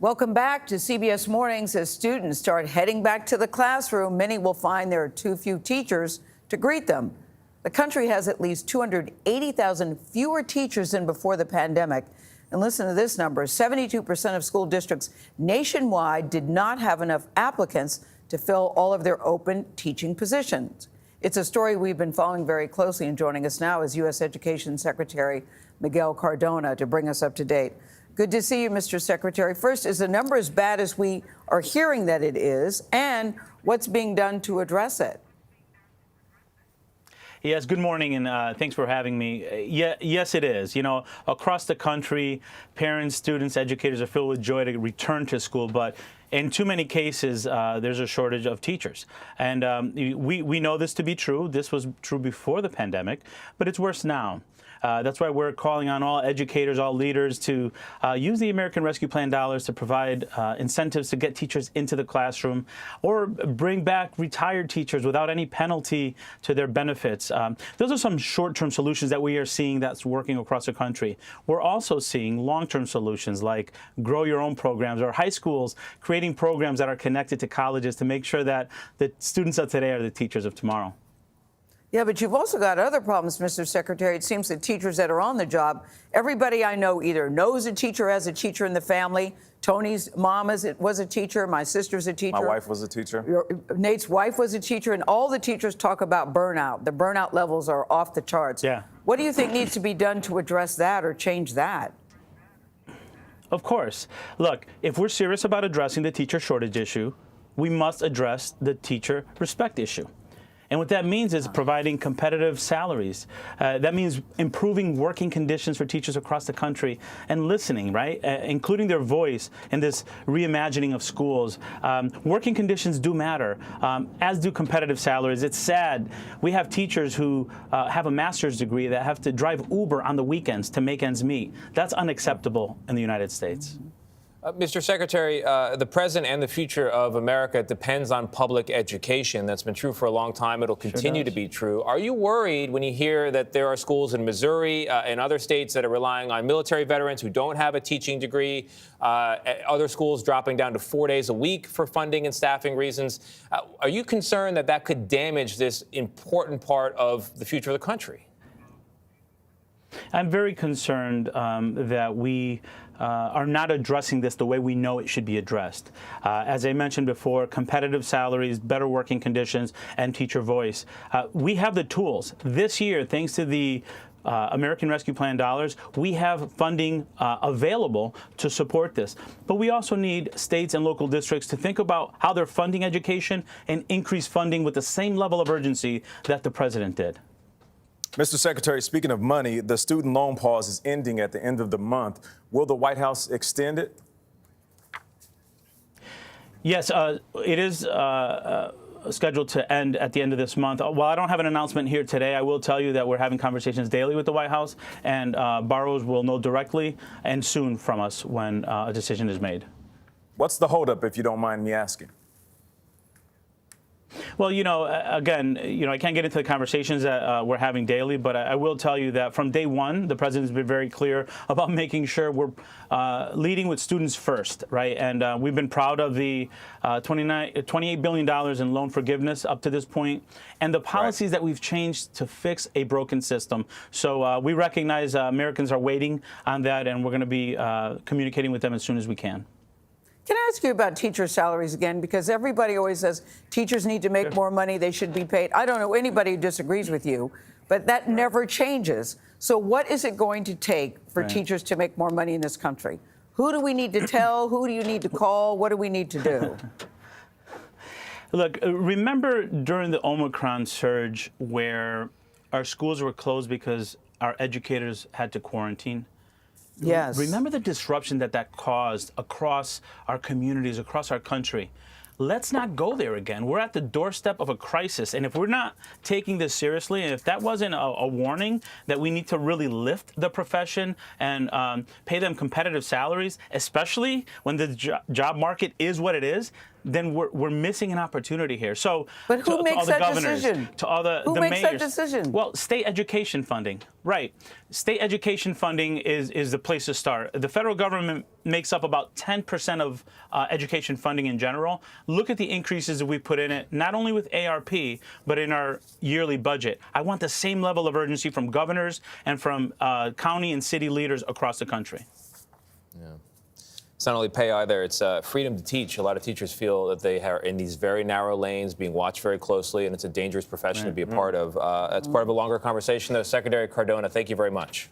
Welcome back to CBS Mornings. As students start heading back to the classroom, many will find there are too few teachers to greet them. The country has at least 280,000 fewer teachers than before the pandemic. And listen to this number, 72% of school districts nationwide did not have enough applicants to fill all of their open teaching positions. It's a story we've been following very closely, and joining us now is U.S. Education Secretary Miguel Cardona to bring us up to date. Good to see you, Mr. Secretary. First, is the number as bad as we are hearing that it is, and what's being done to address it? Yes, good morning, and thanks for having me. Yes, it is. You know, across the country, parents, students, educators are filled with joy to return to school, but in too many cases, there's a shortage of teachers. And we know this to be true. This was true before the pandemic, but it's worse now. That's why we're calling on all educators, all leaders to use the American Rescue Plan dollars to provide incentives to get teachers into the classroom, or bring back retired teachers without any penalty to their benefits. Those are some short-term solutions that we are seeing that's working across the country. We're also seeing long-term solutions like grow your own programs, or high schools creating programs that are connected to colleges to make sure that the students of today are the teachers of tomorrow. Yeah, but you've also got other problems, Mr. Secretary. It seems that teachers that are on the job, everybody I know either knows a teacher, has a teacher in the family. Tony's mom was a teacher. My sister's a teacher. My wife was a teacher. Nate's wife was a teacher. And all the teachers talk about burnout. The burnout levels are off the charts. Yeah. What do you think needs to be done to address that or change that? Of course. Look, if we're serious about addressing the teacher shortage issue, we must address the teacher respect issue. And what that means is providing competitive salaries. That means improving working conditions for teachers across the country and listening, right? Including their voice in this reimagining of schools. Working conditions do matter, as do competitive salaries. It's sad. We have teachers who have a master's degree that have to drive Uber on the weekends to make ends meet. That's unacceptable in the United States. Mr. Secretary, the present and the future of America depends on public education. That's been true for a long time. It'll continue to be true. Are you worried when you hear that there are schools in Missouri and other states that are relying on military veterans who don't have a teaching degree, other schools dropping down to 4 days a week for funding and staffing reasons? Are you concerned that that could damage this important part of the future of the country? I'm very concerned that we are not addressing this the way we know it should be addressed. As I mentioned before, competitive salaries, better working conditions, and teacher voice. We have the tools. This year, thanks to the American Rescue Plan dollars, we have funding available to support this. But we also need states and local districts to think about how they're funding education and increase funding with the same level of urgency that the president did. Mr. Secretary, speaking of money, the student loan pause is ending at the end of the month. Will the White House extend it? Yes, it is scheduled to end at the end of this month. While I don't have an announcement here today, I will tell you that we're having conversations daily with the White House, and borrowers will know directly and soon from us when a decision is made. What's the holdup, if you don't mind me asking? Well, again, I can't get into the conversations that we're having daily, but I will tell you that from day one, the president's been very clear about making sure we're leading with students first, right? And we've been proud of the $28 billion in loan forgiveness up to this point, and the policies that we've changed to fix a broken system. So we recognize Americans are waiting on that, and we're going to be communicating with them as soon as we can. Can I ask you about teacher salaries again? Because everybody always says teachers need to make more money, they should be paid. I don't know anybody who disagrees with you, but that never changes. So what is it going to take for teachers to make more money in this country? Who do we need to tell? Who do you need to call? What do we need to do? Look, remember during the Omicron surge where our schools were closed because our educators had to quarantine? Yes. Remember the disruption that caused across our communities, across our country. Let's not go there again. We're at the doorstep of a crisis. And if we're not taking this seriously, and if that wasn't a warning that we need to really lift the profession and pay them competitive salaries, especially when the job market is what it is, then we're missing an opportunity here. So, but who to makes all the that governors, decision? to all the who the makes mayors, that decision? Well, state education funding, right? State education funding is the place to start. The federal government makes up about 10% of education funding in general. Look at the increases that we put in it, not only with ARP, but in our yearly budget. I want the same level of urgency from governors and from county and city leaders across the country. Yeah. It's not only pay either, it's freedom to teach. A lot of teachers feel that they are in these very narrow lanes, being watched very closely, and it's a dangerous profession to be a part of. That's part of a longer conversation, though. Secretary Cardona, thank you very much.